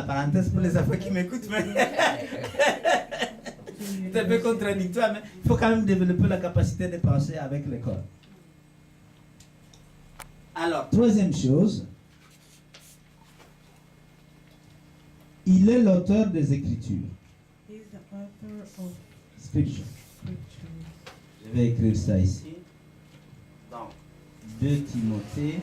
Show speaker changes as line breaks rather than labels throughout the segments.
la parenthèse pour les affaires qui m'écoutent, mais c'est un peu contradictoire, mais il faut quand même développer la capacité de penser avec le corps. Alors, troisième chose, il est l'auteur des Écritures. Scripture. Je vais écrire ça ici. Donc, 2 Timothée,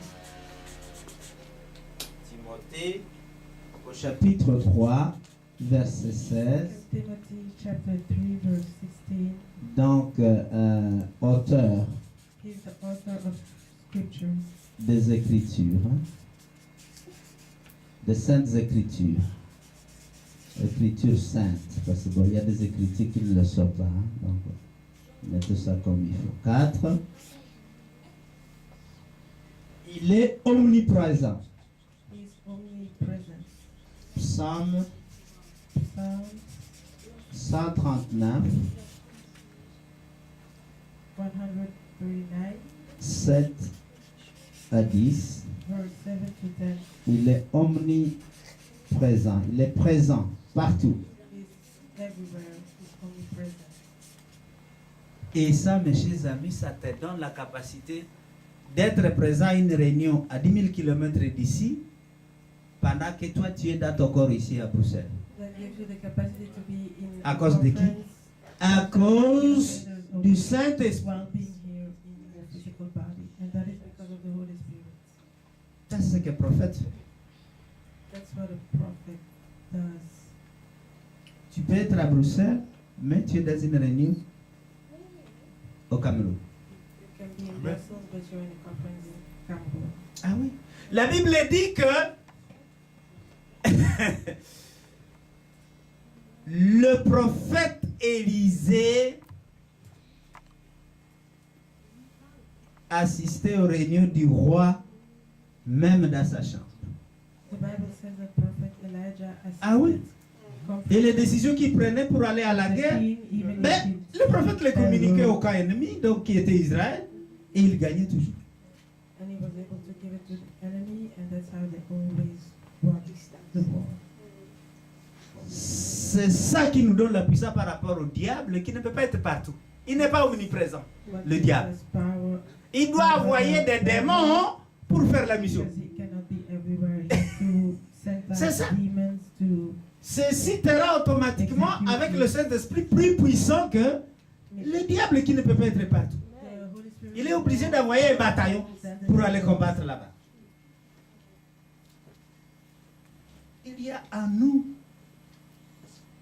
au chapitre 3, verset 16.
Timothy chapter 3 verse 16.
Donc, auteur
He's the author of scriptures.
des Écritures, hein? Des Saintes Écritures. Écritures saintes, parce que bon, il y a des Écritures qui ne le sont pas, hein? Donc, mettez ça comme il faut. 4. Il est omniprésent.
He's omnipresent.
Psaume
Psalm
139,
139
7 à 10.
verse 7 to 10.
Il est omniprésent. Il est présent partout.
He's everywhere. He's omnipresent.
Et ça, mes chers amis, ça te donne la capacité d'être présent à une réunion à 10 000 km d'ici, pendant que toi, tu es dans ton corps ici à Bruxelles.
That gives you the capacity to be in
À cause de qui? À cause du Saint-Esprit.
while being here in your physical body, and that is because of the Holy Spirit.
C'est ce que le prophète fait.
That's what a prophet does.
Tu peux être à Bruxelles, mais tu es dans une réunion au Cameroun.
You can be in Brussels, but you're in a conference in Cameroon.
Ah oui. La Bible dit que le prophète Élisée assistait aux réunions du roi, même dans sa chambre.
The Bible says that prophet Elijah
Ah oui.
conference
Et les décisions qu'il prenait pour aller à la
the
guerre,
king, even
mais
if
le prophète les communiquait au camp ennemi, donc qui était Israël, et il gagnait toujours.
and he was able to give it to the enemy, and that's how they always won the war.
C'est ça qui nous donne la puissance par rapport au diable, qui ne peut pas être partout. Il n'est pas omniprésent.
What
Le
gives
diable.
us power,
Il doit envoyer des démons pour faire la mission.
because he cannot be everywhere. He has to send
C'est
out
ça.
demons to
Ceci te rend automatiquement, avec le Saint-Esprit, plus puissant que le diable qui ne peut pas être partout.
the Holy Spirit.
Il est obligé d'envoyer un bataillon pour aller combattre là-bas. Il y a en nous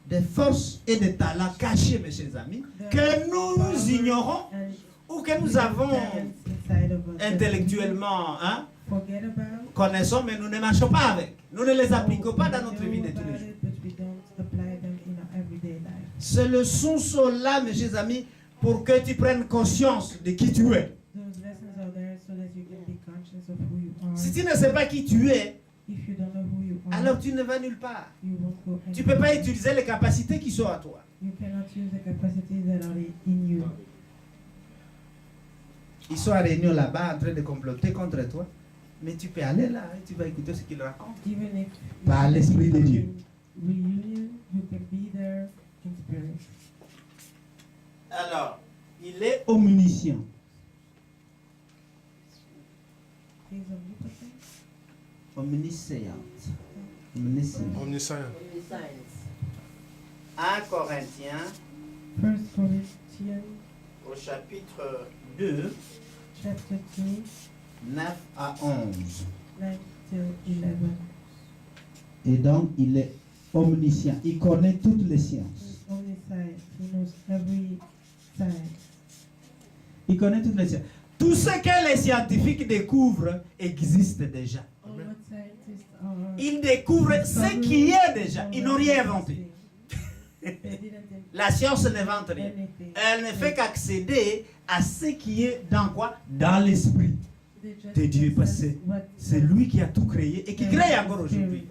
des forces et des talents cachés, mes chers amis, que nous ignorons
And
ou que nous
we have
avons
talents inside of us that
intellectuellement, hein,
we forget about.
connaissons, mais nous ne marchons pas avec. Nous ne les appliquons pas dans
We
notre
know
vie de tous
about
les jours.
it, but we don't apply them in our everyday life.
Ce leçons sont là, mes chers amis, pour que tu prennes conscience de qui tu es.
Those lessons are there so that you can be conscious of who you are.
Si tu ne sais pas qui tu es,
If you don't know who you are,
alors tu ne vas nulle part.
you won't go
Tu ne peux pas
anywhere.
utiliser les capacités qui sont à toi.
You cannot use the capacities that are in you.
Ils sont à réunion là-bas en train de comploter contre toi. Mais tu peux aller là et tu vas écouter ce qu'ils racontent.
Even if
Par l'Esprit de Dieu.
reunion, you can be there in spirit.
Alors, il est omniscient.
He's omnipotent.
Omnisciente. Omniscient.
Omniscient.
1 Corinthiens,
1 Corinthians
au chapitre 2,
chapter 2,
9 à 11.
9 till 11.
Et donc, il est omniscient. Il connaît toutes les sciences.
He's omniscient. He knows every science.
Il connaît toutes les sciences. Tout ce que les scientifiques découvrent existe déjà.
All what scientists are
Ils découvrent ce qui est déjà. Ils n'ont rien inventé.
They didn't
La science n'invente rien.
anything.
Elle ne fait qu'accéder à ce qui est dans quoi? Dans l'esprit
They just
de Dieu. Parce que
access what-
c'est lui qui a tout créé et qui crée encore aujourd'hui.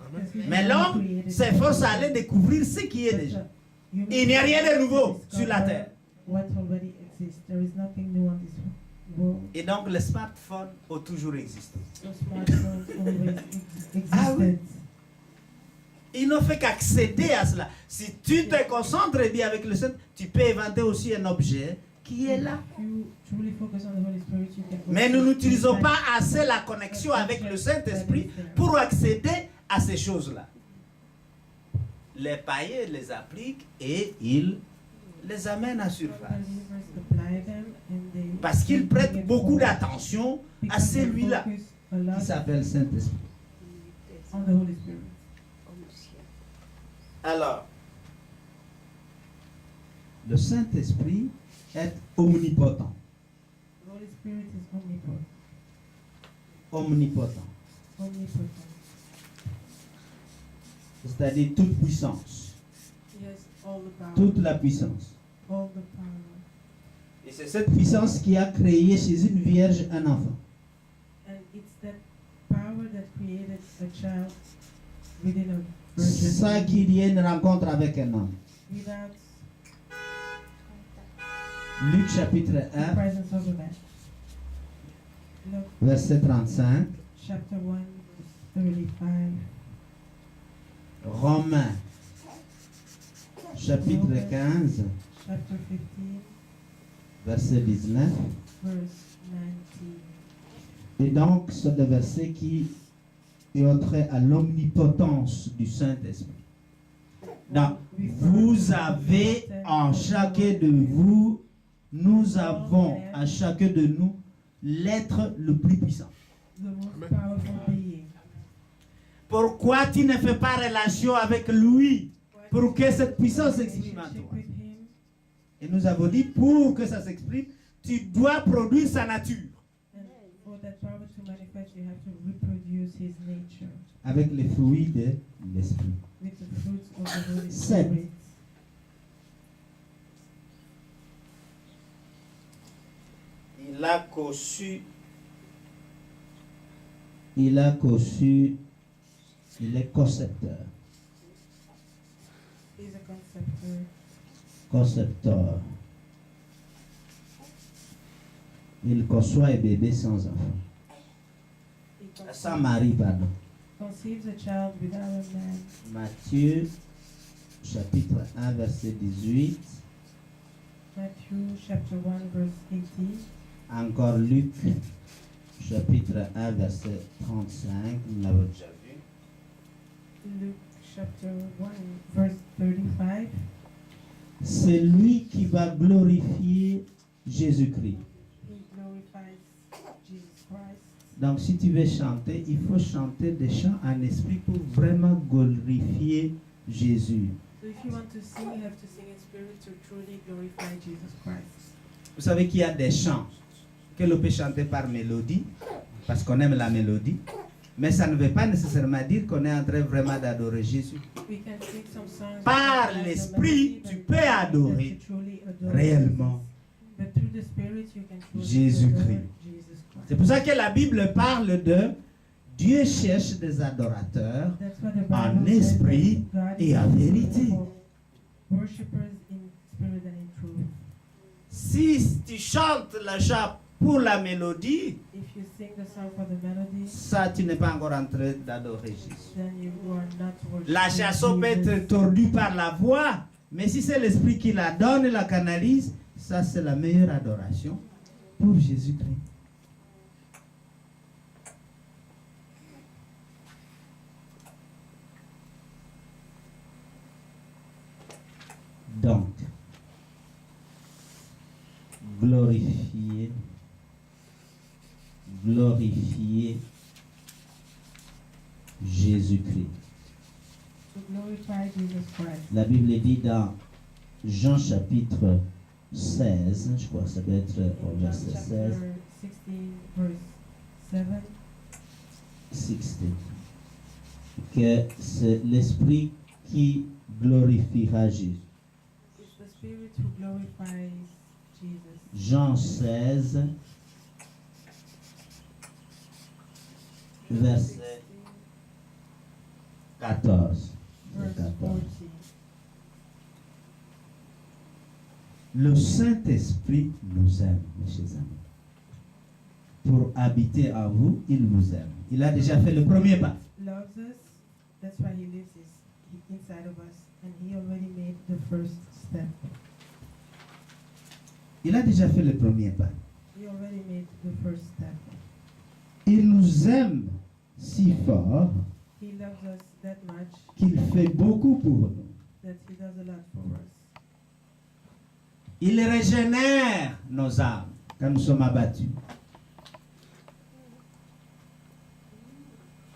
Mais l'homme s'efforce à aller découvrir ce qui est déjà. Il n'y a rien de nouveau sur la terre.
What already exists. There is nothing new on this world.
Et donc les smartphones ont toujours existé.
So smartphones always existed.
Ah oui. Il ne fait qu'accéder à cela. Si tu te concentres bien avec le Saint, tu peux inventer aussi un objet qui est là. Mais nous n'utilisons pas assez la connexion avec le Saint-Esprit pour accéder à ces choses-là. Les païens les appliquent et ils les amènent à surface. Parce qu'ils prêtent beaucoup d'attention à celui-là qui s'appelle Saint-Esprit. Alors, le Saint-Esprit est omnipotent. Omnipotent. C'est-à-dire toute puissance. Toute la puissance. Et c'est cette puissance qui a créé chez une vierge un enfant. Sans qu'il y ait une rencontre avec un homme. Luc chapitre 1, verset 35. Romains chapitre 15, verset 19. Et donc, c'est le verset qui est trait à l'omnipotence du Saint-Esprit. Donc, vous avez en chacun de vous, nous avons à chacun de nous l'être le plus puissant. Pourquoi tu ne fais pas relation avec lui pour que cette puissance s'exprime en toi? Et nous avons dit, pour que ça s'exprime, tu dois produire sa nature. Avec les fruits de l'esprit. 7. Il a conçu, il est concepteur. Concepteur. Il conçoit un bébé sans enfant. Sans mari, pardon. Matthieu, chapitre 1, verset 18. Encore Luc, chapitre 1, verset 35. Nous l'avons déjà vu.
Luke chapter 1, verse 35.
C'est lui qui va glorifier Jésus-Christ. Donc si tu veux chanter, il faut chanter des chants en esprit pour vraiment glorifier Jésus.
So if you want to sing, you have to sing in spirit to truly glorify Jesus Christ.
Vous savez qu'il y a des chants que l'on peut chanter par mélodie, parce qu'on aime la mélodie, mais ça ne veut pas nécessairement dire qu'on est en train vraiment d'adorer Jésus. Par l'esprit, tu peux adorer réellement Jésus-Christ. C'est pour ça que la Bible parle de Dieu cherche des adorateurs en esprit et en vérité. Si tu chantes le chant pour la mélodie, ça tu n'es pas encore en train d'adorer Jésus. La chanson peut être tordue par la voix, mais si c'est l'esprit qui la donne et la canalise, ça c'est la meilleure adoration pour Jésus-Christ. Donc, glorifier Jésus-Christ. La Bible dit dans Jean chapitre 16, je crois que ça doit être au verset 16, 16, que c'est l'Esprit qui glorifiera Jésus. Jean 16, verset 14. Le Saint-Esprit nous aime, mes chers amis. Pour habiter en vous, il nous aime. Il a déjà fait le premier pas.
inside of us, and He already made the first step.
Il a déjà fait le premier pas.
He already made the first step.
Il nous aime si fort
He loves us that much
qu'il fait beaucoup pour nous.
that He does a lot for us.
Il régénère nos âmes quand nous sommes abattus.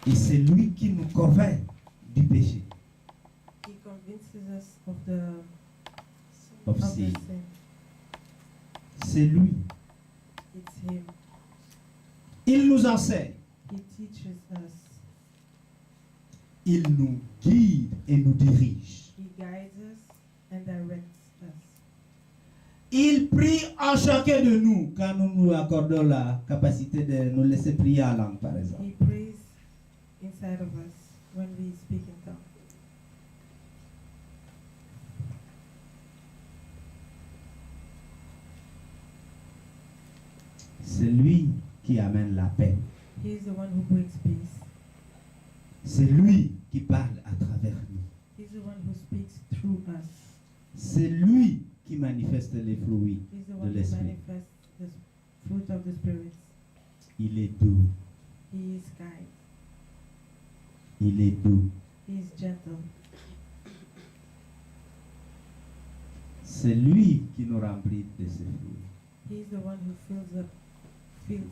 Et c'est lui qui nous convainc du péché,
He convinces us of the
of
of the
sin.
sin.
C'est lui.
It's Him.
Il nous enseigne,
He teaches us.
il nous guide et nous dirige.
He guides us and directs us.
Il prie en chacun de nous quand nous nous accordons la capacité de nous laisser prier en langue, par exemple.
He prays inside of us when we speak in tongues.
C'est lui qui amène la paix.
He is the one who brings peace.
C'est lui qui parle à travers nous.
He's the one who speaks through us.
C'est lui qui manifeste les fruits
He's the
de
one who
l'esprit.
manifests the fruit of the Spirit.
Il est doux.
He is kind.
Il est doux.
He is gentle.
C'est lui qui nous remplit de ses fruits.
He is the one who fills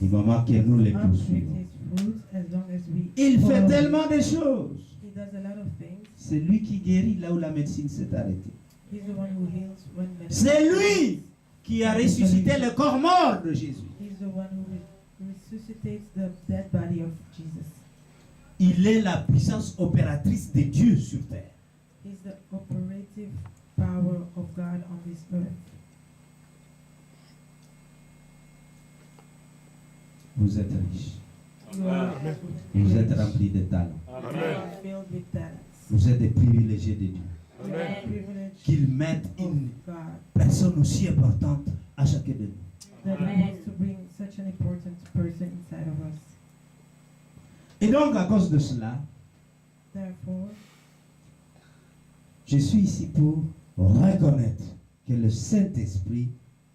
Du moment que nous les
us up with
poursuivons.
His fruits as long as we
Il fait
follow
tellement
Him.
de choses.
He does a lot of things.
C'est lui qui guérit là où la médecine s'est arrêtée.
He's the one who heals when medicine
C'est lui
fails.
qui a ressuscité le corps mort de Jésus.
He's the one who resuscitates the dead body of Jesus.
Il est la puissance opératrice de Dieu sur terre.
He's the operative power of God on this earth.
Vous êtes riche.
You are
Vous êtes
rich.
rempli de talents.
You are filled with talents.
Vous êtes des privilégiés de Dieu.
You are privileged
Qu'il mette
of
une
God
personne aussi importante à chacun de nous.
that He wants to bring such an important person inside of us.
Et donc, à cause de cela,
Therefore,
je suis ici pour reconnaître que le Saint-Esprit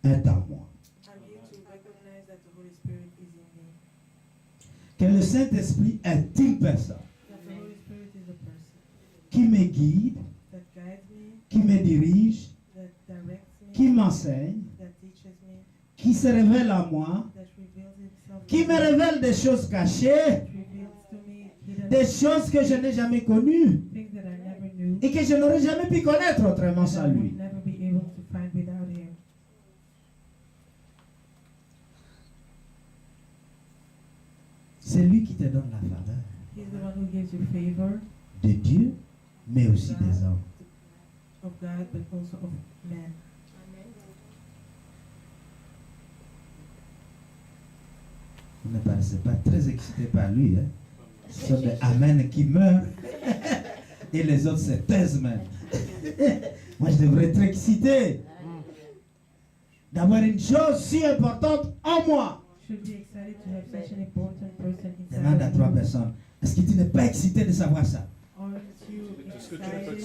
est en moi.
I'm here to recognize that the Holy Spirit is in me.
Que le Saint-Esprit est une personne
That the Holy Spirit is a person
qui me guide,
that guides me,
qui me dirige,
that directs me,
qui m'enseigne,
that teaches me,
qui se révèle à moi,
that reveals Himself
qui
to
me
me,
révèle des choses cachées,
that reveals to me hidden
des choses que je n'ai jamais connues
things that I never knew
et que je n'aurais jamais pu connaître autrement
that
sans
I
lui.
would never be able to find without Him.
C'est lui qui te donne la faveur
He's the one who gives you favor
de Dieu, mais aussi des hommes.
of God, but also of men.
Vous ne paraissez pas très excité par lui. Hein? Ce sont des Amen qui meurent et les autres se taisent même. Moi, je devrais être excité d'avoir une chose si importante en moi.
Should be excited to have such an important person
Demande à
inside
trois
of you.
personnes. Est-ce que tu n'es pas excité de savoir ça?
Aren't you excited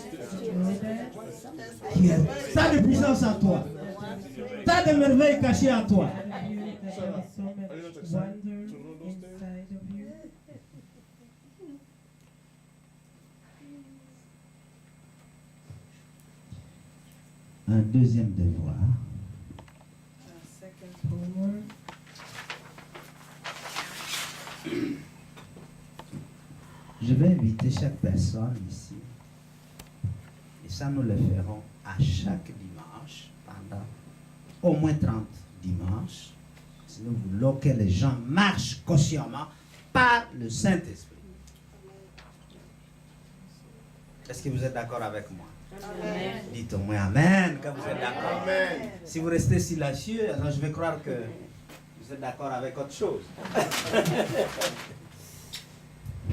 to know that?
Qu'il y a tant de puissance en toi, tant de merveilles cachées en toi.
Inside of you, that there is so much wonder inside of you.
Un deuxième devoir,
Second homework.
je vais inviter chaque personne ici, et ça nous le ferons à chaque dimanche, pendant au moins 30 dimanches, si nous voulons que les gens marchent consciemment par le Saint-Esprit. Est-ce que vous êtes d'accord avec moi?
Amen.
Dites au moins Amen quand vous êtes d'accord. Si vous restez silencieux, alors je vais croire que vous êtes d'accord avec autre chose.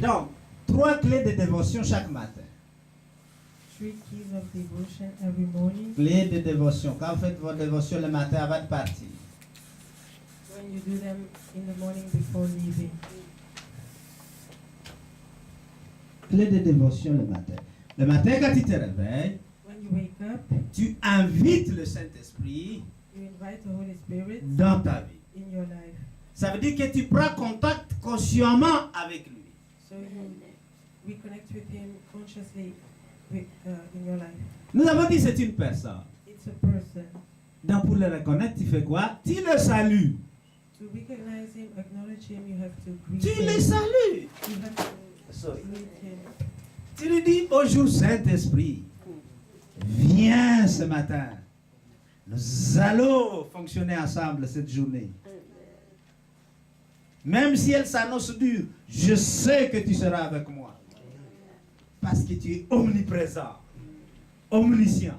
Donc, 3 clés de dévotion chaque matin.
3 keys of devotion every morning.
Clés de dévotion. Quand vous faites votre dévotion le matin avant de partir.
When you do them in the morning before leaving.
Clés de dévotion le matin. Le matin, quand tu te réveilles,
when you wake up,
tu invites le Saint-Esprit
you invite the Holy Spirit
dans ta vie.
in your life.
Ça veut dire que tu prends contact consciemment avec lui.
So you reconnect with Him consciously in your life.
Nous avons dit c'est une personne.
It's a person.
Donc pour le reconnaître, tu fais quoi? Tu le salues.
To recognize Him, acknowledge Him, you have to greet
Tu
Him.
le salues.
You have to greet Him.
Tu lui dis bonjour Saint-Esprit. Viens ce matin. Nous allons fonctionner ensemble cette journée. Même si elle s'annonce dure, je sais que tu seras avec moi. Parce que tu es omniprésent, omniscient,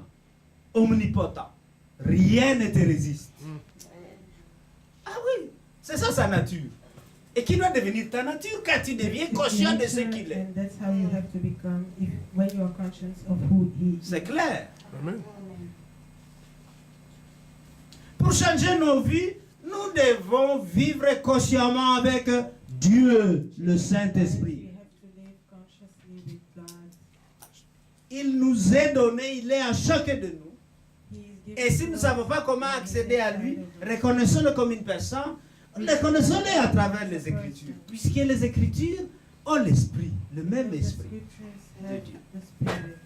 omnipotent. Rien ne te résiste. Ah oui, c'est ça sa nature. Et qui doit devenir ta nature quand tu deviens conscient de ce qu'il est.
And that's how you have to become when you are conscious of who He is.
C'est clair.
Amen.
Pour changer nos vies, nous devons vivre consciemment avec Dieu, le Saint-Esprit.
We have to live consciously with God.
Il nous est donné, il est à chacun de nous.
He is given
Et si nous ne savons pas comment accéder à lui, reconnaissons-le comme une personne, reconnaissons-le à travers les Écritures. Puisque les Écritures ont l'Esprit, le même
The
Esprit.
scriptures
de
have
Dieu.
the Spirit.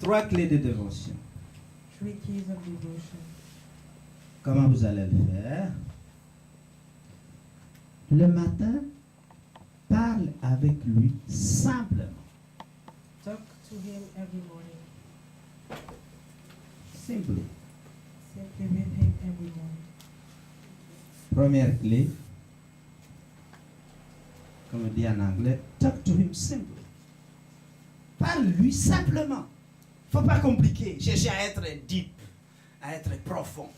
3 clés de dévotion.
3 keys of devotion.
Comment vous allez le faire? Le matin, parle avec lui simplement.
Talk to Him every morning.
Simply.
Simply with Him every morning.
Première clé, comme on dit en anglais, talk to him simply. Parle-lui simplement. Faut pas compliquer, chercher à être deep, à être profond.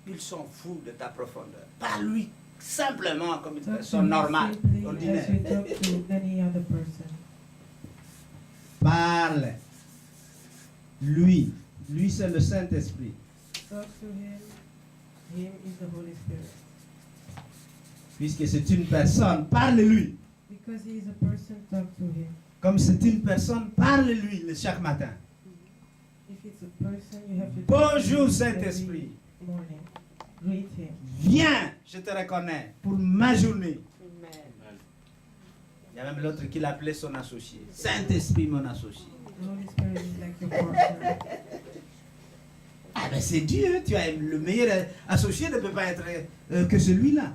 Ils s'en foutent de ta profondeur. Parle-lui simplement comme une
Talk to
personne
Him
normale,
simply
ordinaire.
as you talk to any other person.
Parle. Lui c'est le Saint-Esprit.
Talk to Him. Him is the Holy Spirit.
Puisque c'est une personne, parle-lui.
Because He is a person, talk to Him.
Comme c'est une personne, parle-lui chaque matin.
If it's a person, you have to
Bonjour,
talk to him
Saint-Esprit.
every morning. Greet Him.
Viens, je te reconnais pour ma journée. Il y a même l'autre qui l'appelait son associé. Saint-Esprit, mon associé.
The Holy Spirit is like your partner.
Ah ben c'est Dieu, tu as le meilleur associé ne peut pas être que celui-là.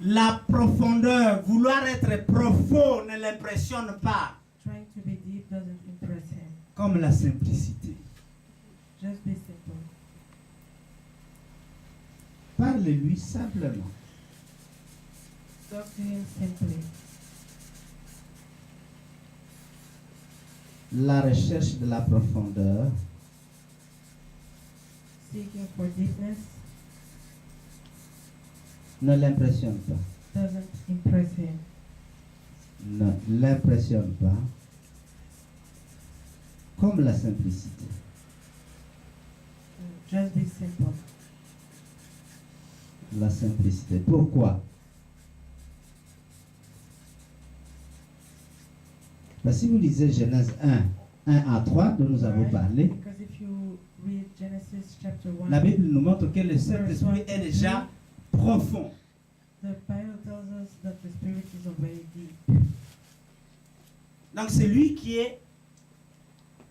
La profondeur, vouloir être profond ne l'impressionne pas,
Trying to be deep doesn't impress Him.
comme la simplicité.
Just be simple.
Parle-lui simplement.
Talk to Him simply.
La recherche de la profondeur
Seeking for deepness
ne l'impressionne pas.
doesn't impress Him.
Ne l'impressionne pas, comme la simplicité.
Just be simple.
La simplicité. Pourquoi? Si vous lisez Genèse 1 à 3, dont nous avons
Right?
parlé,
Because if you read Genesis chapter 1,
la Bible nous montre que le Saint-Esprit est déjà profond.
the Bible tells us that the Spirit is already deep.
Donc celui qui est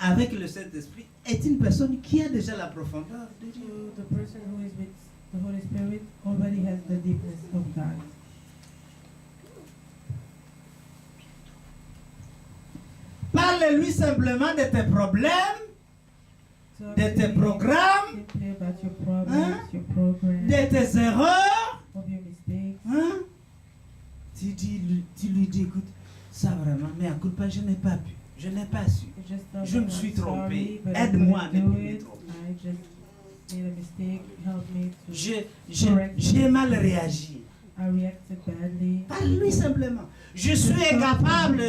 avec le Saint-Esprit est une personne qui a déjà la profondeur de Dieu.
So the person who is with the Holy Spirit already has the deepness of God.
Parle-lui simplement de tes problèmes,
Talk
de
to
tes
him
programmes,
simply about your problems, your programs,
de tes erreurs.
of your mistakes.
Hein? Tu lui dis, écoute, ça vraiment, mais écoute pas, je n'ai pas pu, je n'ai pas su.
You just tell
Je
them,
me suis
"I'm sorry,
trompé.
but I
Aide-moi à
couldn't
ne
do
plus me
it.
tromper.
I just made a mistake. Help me to
J'ai mal réagi.
I reacted badly.
Parle-lui simplement. Je suis incapable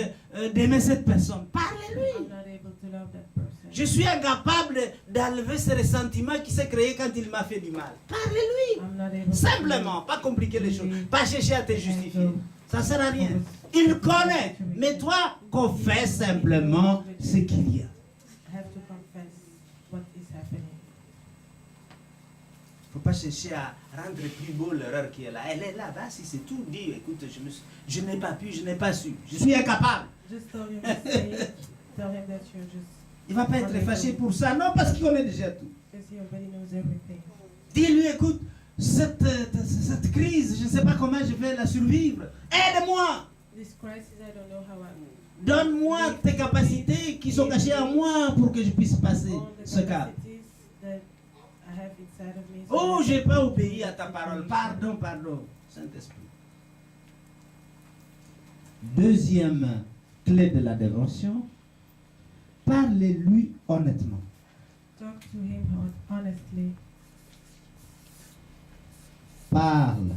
d'aimer cette personne.
I'm
Parle-lui.
not able to love that person.
Je suis incapable d'enlever ce ressentiment qui s'est créé quand il m'a fait du mal. Parle-lui.
I'm not able
Simplement, pas compliquer les choses. Pas chercher à te justifier. Ça ne sert à rien. Il connaît. Mais toi, confesse simplement ce qu'il y a.
have to confess what is happening.
Il ne faut pas chercher à rendre plus beau l'erreur qui est là. Elle est là, si c'est tout dit. Écoute, je n'ai pas pu, je n'ai pas su. Je suis incapable.
Just tell him the mistake. Tell him that you're just,
Il ne va pas être fâché pour ça. Non, parce qu'il connaît déjà tout.
because he already knows everything.
Dis-lui, écoute, cette crise, je ne sais pas comment je vais la survivre. Aide-moi.
This crisis, I don't know how I
Donne-moi tes capacités qui sont cachées en moi pour que je puisse passer
all the
ce cap.
capacities that I have inside of me.
Oh,
that
je n'ai pas obéi à ta parole. Pardon, pardon. Saint-Esprit. Deuxième clé de la dévotion, parlez-lui honnêtement.
Talk to him honestly.
Parle.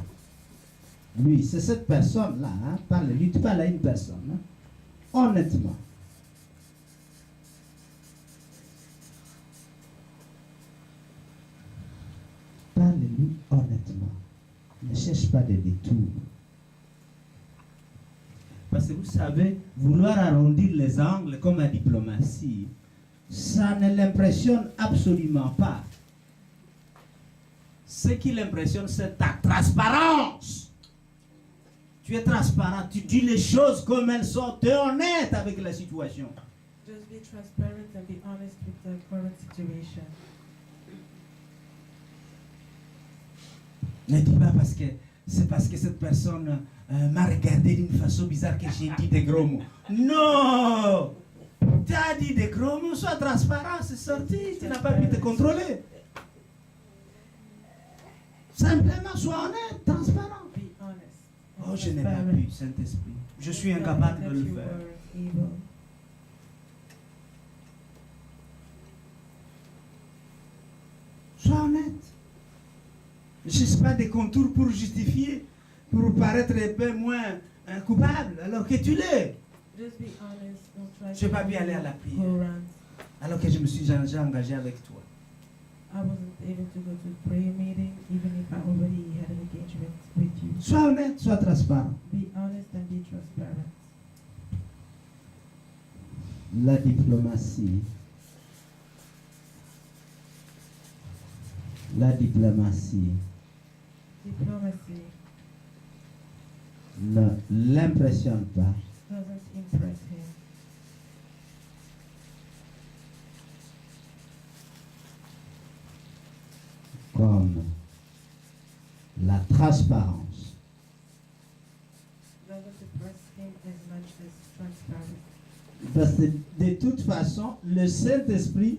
Lui, c'est cette personne-là. Hein? Parle-lui. Tu parles à une personne. Hein? Honnêtement. Parle-lui honnêtement. Ne cherche pas de détours. Parce que vous savez, vouloir arrondir les angles comme la diplomatie, ça ne l'impressionne absolument pas. Ce qui l'impressionne, c'est ta transparence. Tu es transparent, tu dis les choses comme elles sont, tu es honnête avec la situation.
Just be transparent and be honest with the current situation.
Ne dis pas parce que c'est parce que cette personne m'a regardé d'une façon bizarre que j'ai dit des gros mots. Non! Tu as dit des gros mots, sois transparent, c'est sorti, tu n'as pas pu te contrôler. Simplement, sois honnête, transparent.
Be honest. and
Oh, je n'ai pas
transparent.
pu, Saint-Esprit. Je suis incapable de le
That you
faire.
were evil.
Sois honnête. Ne cherche pas des contours pour justifier, pour paraître un peu moins coupable, alors que tu l'es.
Just be honest. Don't try
Je n'ai
to
pas pu aller à la
go
prière,
around.
alors que je me suis déjà engagé avec toi.
I wasn't able to go to prayer meeting even if I already had an engagement with you.
Sois honnête, sois transparent.
Be honest and be transparent.
La diplomatie. La diplomatie
Diplomacy
ne l'impressionne pas.
doesn't impress him.
Comme la transparence.
Doesn't impress him as much as transparent.
Parce que de toute façon, le Saint-Esprit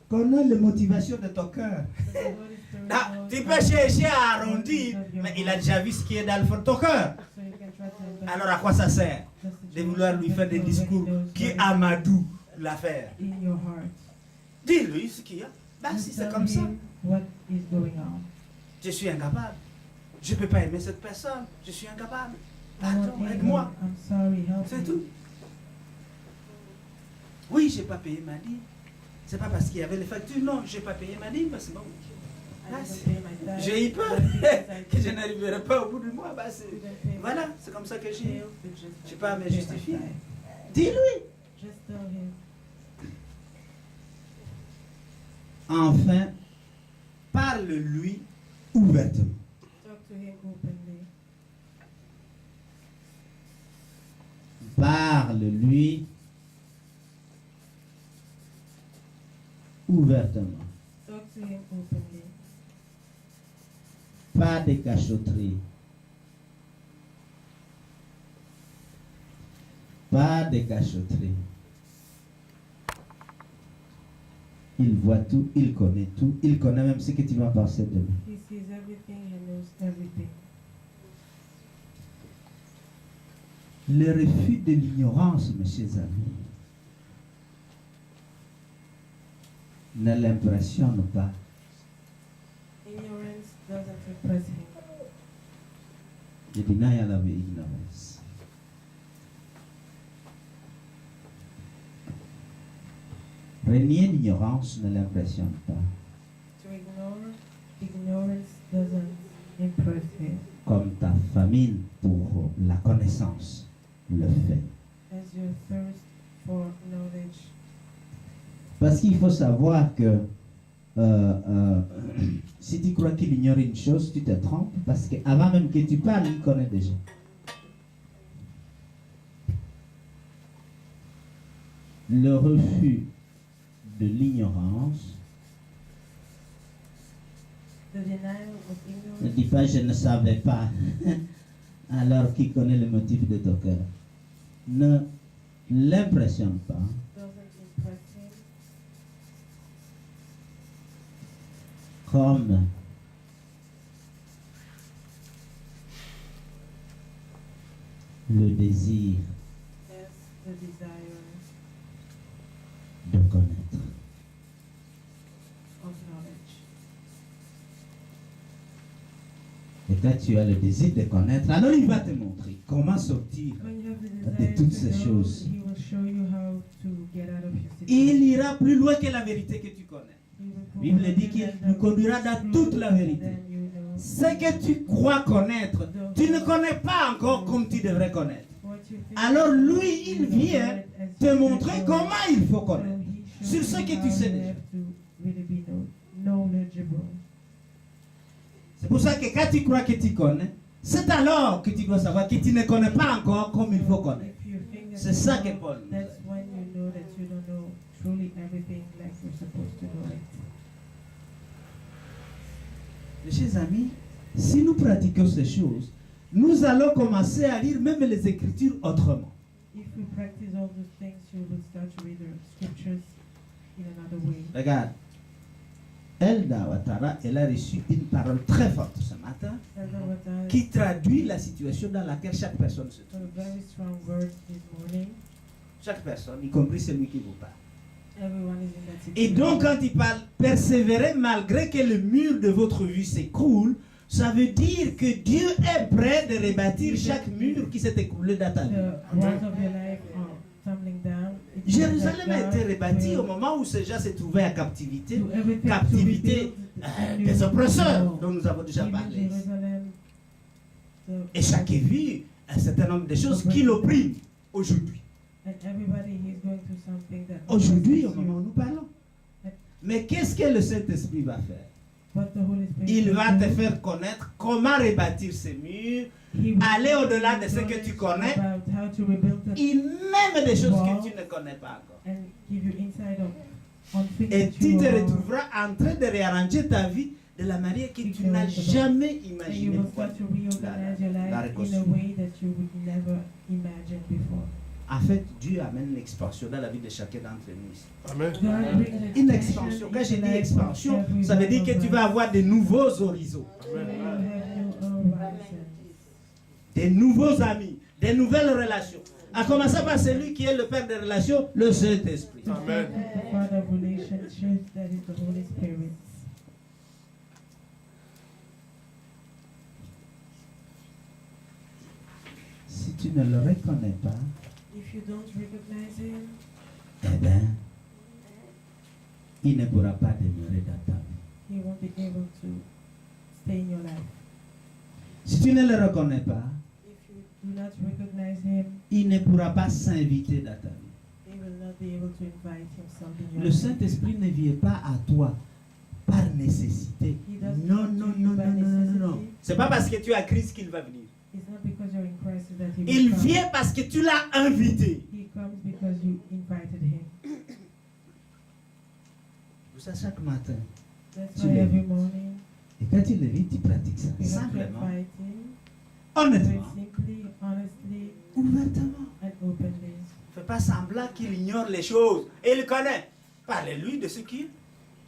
connaît les motivations de ton cœur.
But the Holy Spirit
Ah,
knows
tu
how
peux chercher à
to
arrondir,
of your
mais il a
heart.
déjà vu ce qui est dans le fond de ton cœur.
So you can try to
Alors à quoi ça sert
the
de
situation
vouloir lui
that
faire des
you already
discours
knows
qui
what is
amadouent l'affaire?
in your heart.
Dis-lui ce qu'il y a. Bah,
Just
si c'est
tell
comme ça,
him what is going on.
je suis incapable. Je ne peux pas aimer cette personne. Je suis incapable.
I won't
Pardon,
hate
aide-moi.
him. I'm sorry, help
C'est
me.
tout. Oui, je n'ai pas payé ma dîme. C'est pas parce qu'il y avait les factures. Non, je n'ai pas payé ma dîme. Parce que bon,
I didn't pay my tithe,
j'ai eu peur
but because I
que je n'arriverai pas au bout du mois. Bah,
didn't pay my
voilà, c'est comme ça que j'ai.
bills, but just
J'ai
I
pas à
didn't
me
pay my
justifier.
tithe.
Dis-lui.
Just tell him.
Enfin, parle-lui ouvertement.
Talk to him openly.
Parle-lui ouvertement.
Talk to him openly.
Pas de cachotterie. Pas de cachotterie. Il voit tout, il connaît tout, il connaît même ce que tu vas penser de lui.
He sees everything, he knows everything.
Le refus de l'ignorance, mes chers amis, ne l'impressionne pas.
Ignorance doesn't impress him.
The denial of ignorance. Régner l'ignorance ne l'impressionne pas,
To ignore ignorance doesn't impress him,
comme ta famine pour la connaissance le fait.
as your thirst for knowledge.
Parce qu'il faut savoir que si tu crois qu'il ignore une chose, tu te trompes, parce qu'avant même que tu parles, il connaît déjà. Le refus de l'ignorance
The denial of
ne
ignorance
dis pas je ne savais pas, alors qu'il connaît le motif de ton cœur. Ne l'impressionne pas,
doesn't impress him
comme le désir
as the desire
de connaître.
of knowledge.
Et quand tu as le désir de connaître, alors il va te montrer comment sortir.
When you have the
De
desire
toutes
to
ces
know,
choses.
he will show you how to get out of your
Il
situation.
ira plus loin que la vérité que tu connais.
He will go
Bible
further
dit qu'il
than
nous
the
conduira dans
truth
toute la vérité.
than you know.
Ce que tu crois connaître, tu ne connais pas encore comme tu devrais connaître.
What you think
Alors lui,
you
il
don't
vient
know it as
te
you
montrer
know.
comment il faut
So
connaître.
he
Sur
shows
ce
you
que tu
how
sais
you
déjà.
have to really be knowledgeable.
C'est pour ça que quand tu crois que tu connais, c'est alors que tu dois savoir que tu ne connais pas encore comme il faut connaître.
If you think that
C'est
you
ça
know,
que Paul nous
that's
dit.
when you know that you don't know truly everything like you're supposed to know it.
Mes chers amis, si nous pratiquons ces choses, nous allons commencer à lire même les Écritures autrement.
If we practice all those things, you will start to read the scriptures in another way.
Regarde, Elda Ouattara, elle a reçu une parole très forte ce matin
Elder Wata
qui traduit la situation dans laquelle chaque personne se
a
trouve.
very strong word this morning.
Chaque personne, y compris celui qui vous parle.
Everyone is in that
Et
situation.
donc quand il parle, persévérer malgré que le mur de votre vie s'écroule, ça veut dire que Dieu est prêt de rebâtir chaque mur qui s'est écroulé dans ta vie.
The walls of your life are tumbling down. It means
Jérusalem
that
a été
God
rebâti
will
au moment où ces gens se trouvaient en captivité.
do everything to
Captivité
rebuild
des
the
oppresseurs
wall.
dont nous avons déjà
Even
parlé.
Jerusalem,
Et chacun vit un certain nombre de choses qui l'oppriment aujourd'hui.
and everybody is going through something that
Aujourd'hui, au
oppresses you.
moment où nous parlons. Mais qu'est-ce que le Saint-Esprit va faire?
What the Holy Spirit
Il
will
va
do,
te faire connaître comment rebâtir ces murs,
He will
aller au-delà de
give
ce
you
que tu
knowledge
connais,
about how to rebuild the
et même des choses
Wow.
que tu ne connais pas encore.
and give you insight on things
Et
that
tu
you
te
are,
retrouveras en train de réarranger ta vie de la manière que tu
Ignorant
n'as
about.
jamais
and you
imaginé.
will start to reorganize your
la
life in a
reconstruction.
way that you would never imagine before.
En fait, Dieu amène l'expansion dans la vie de chacun d'entre nous ici.
Amen.
God brings
Une
expansion
expansion.
in
Quand
the
je dis
life of
expansion, ça veut dire que tu
everyone
vas
of us.
avoir de nouveaux horizons,
You have new horizons.
des nouveaux amis, des nouvelles relations. À commencer par celui qui est le père des relations, le Saint-Esprit.
Amen.
The Father of relationships, that is the Holy Spirit.
Si tu ne le reconnais pas,
If you don't recognize Him,
eh bien, il ne pourra pas demeurer dans ta vie.
He won't be able to stay in your life.
Si tu ne le reconnais pas,
If you do not recognize Him,
il ne pourra pas s'inviter dans ta vie.
He will not be able to invite Himself in your
Le
life.
Saint-Esprit ne vient pas à toi par nécessité.
He doesn't
Non,
come
non,
to you
non,
by
non, non, non, non.
necessity.
C'est pas parce que tu as Christ qu'il va venir.
It's not because you're in Christ that He will
Il
come.
vient parce que tu l'as invité.
He comes because you invited Him.
Pour ça, chaque matin.
That's
Tu
why
l'as
every
vu.
morning
Et quand tu le vis, tu pratiques ça.
you have to
Simplement.
invite Him,
Honnêtement.
very simply, honestly,
Ouvertement.
and openly.
Fais pas semblant qu'il ignore les choses. Et il connaît. Parlez-lui de ce qu'il.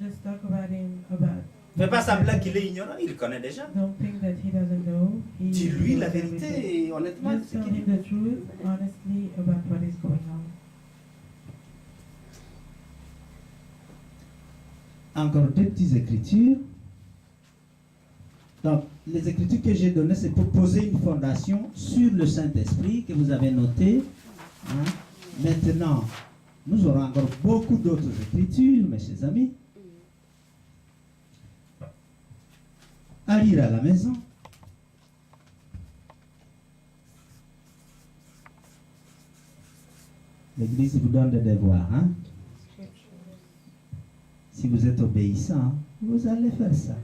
Just talk about Him, about.
Fais pas semblant qu'il est ignorant. Il connaît déjà.
Don't think that He doesn't know. He
Dis-lui la
knows everything.
vérité. Et honnêtement,
Just
ce
tell
qu'il
Him
dit.
the truth, honestly, about what is going on.
Encore deux petites écritures. Donc, les écritures que j'ai données, c'est pour poser une fondation sur le Saint-Esprit que vous avez noté. Hein. Maintenant, nous aurons encore beaucoup d'autres écritures, mes chers amis, à lire à la maison. L'Église vous donne des devoirs. Hein? Si vous êtes obéissant, vous allez faire ça.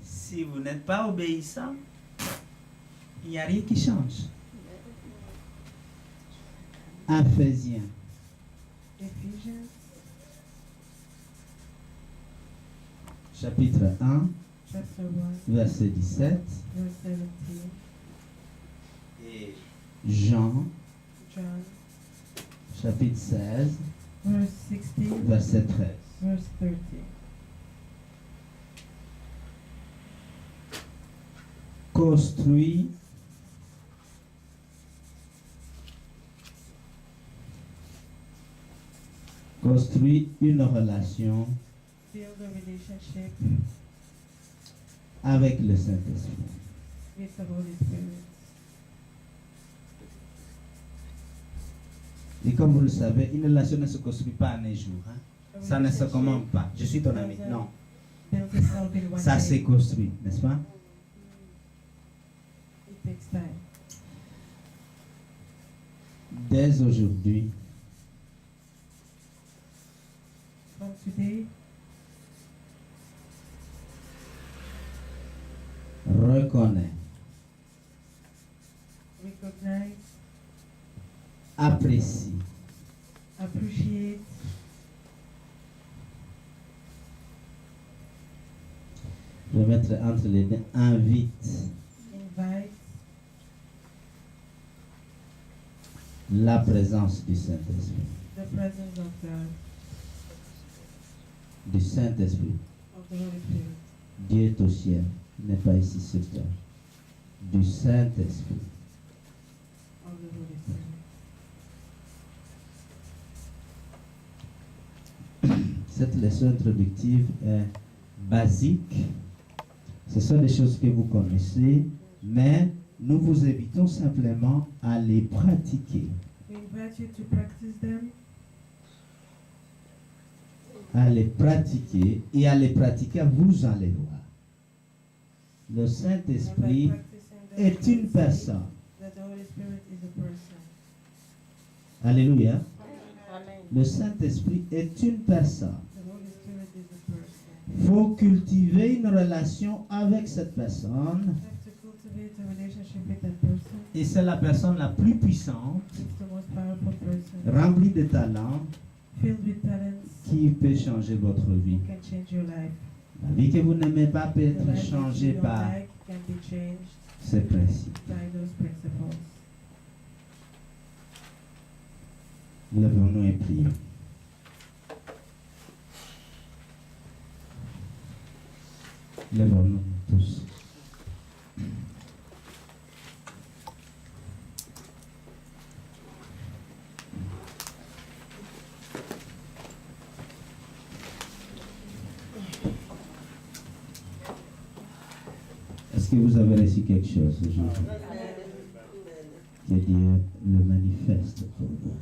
Si vous n'êtes pas obéissant, il n'y a rien qui change. Ephésiens.
Ephesians
Chapitre 1,
chapter 1,
verset 17.
verse 17.
Et Jean,
John,
chapitre 16,
verse 16,
verset 13.
verse 30.
Construit une relation
Build a relationship
avec le Saint-Esprit.
with the Holy Spirit.
Et comme vous le savez, une relation ne se construit pas en un jour. Hein?
A
Ça ne se
relationship
commande pas. Je suis ton ami. Non.
builds itself in one
Ça
day.
s'est construit, n'est-ce pas?
It takes time.
Dès aujourd'hui,
From today,
reconnais,
recognize,
apprécie,
appreciate,
je vais mettre entre les deux, invite
invite
la présence du Saint-Esprit.
the presence of God,
Du Saint-Esprit.
of the Holy Spirit.
Dieu est au ciel, il n'est pas ici sur terre. Du Saint-Esprit.
Of the Holy Spirit.
Cette leçon introductive est basique. Ce sont des choses que vous connaissez, mais nous vous invitons simplement à les pratiquer.
We invite you to practice them,
À les pratiquer et à les pratiquer, vous allez voir. Le
and by
Saint-Esprit
practicing them,
est
you
une
will see
personne.
that the Holy Spirit is a person.
Alléluia.
Amen.
Le Saint-Esprit est une personne.
The Holy Spirit is a person.
Il faut cultiver une relation avec cette personne.
You have to cultivate a relationship with that person.
Et c'est la personne la plus puissante,
It's the most powerful person,
remplie de talents,
filled with talents,
qui peut changer votre vie.
who can change your life.
La vie que vous n'aimez pas peut
The
être
life that
changée
you don't
par
like can be changed
ces principes.
by those principles.
Lèvons-nous et prions. Lèvons-nous tous. Est-ce que vous avez reçu quelque chose aujourd'hui? Que Dieu le manifeste pour vous.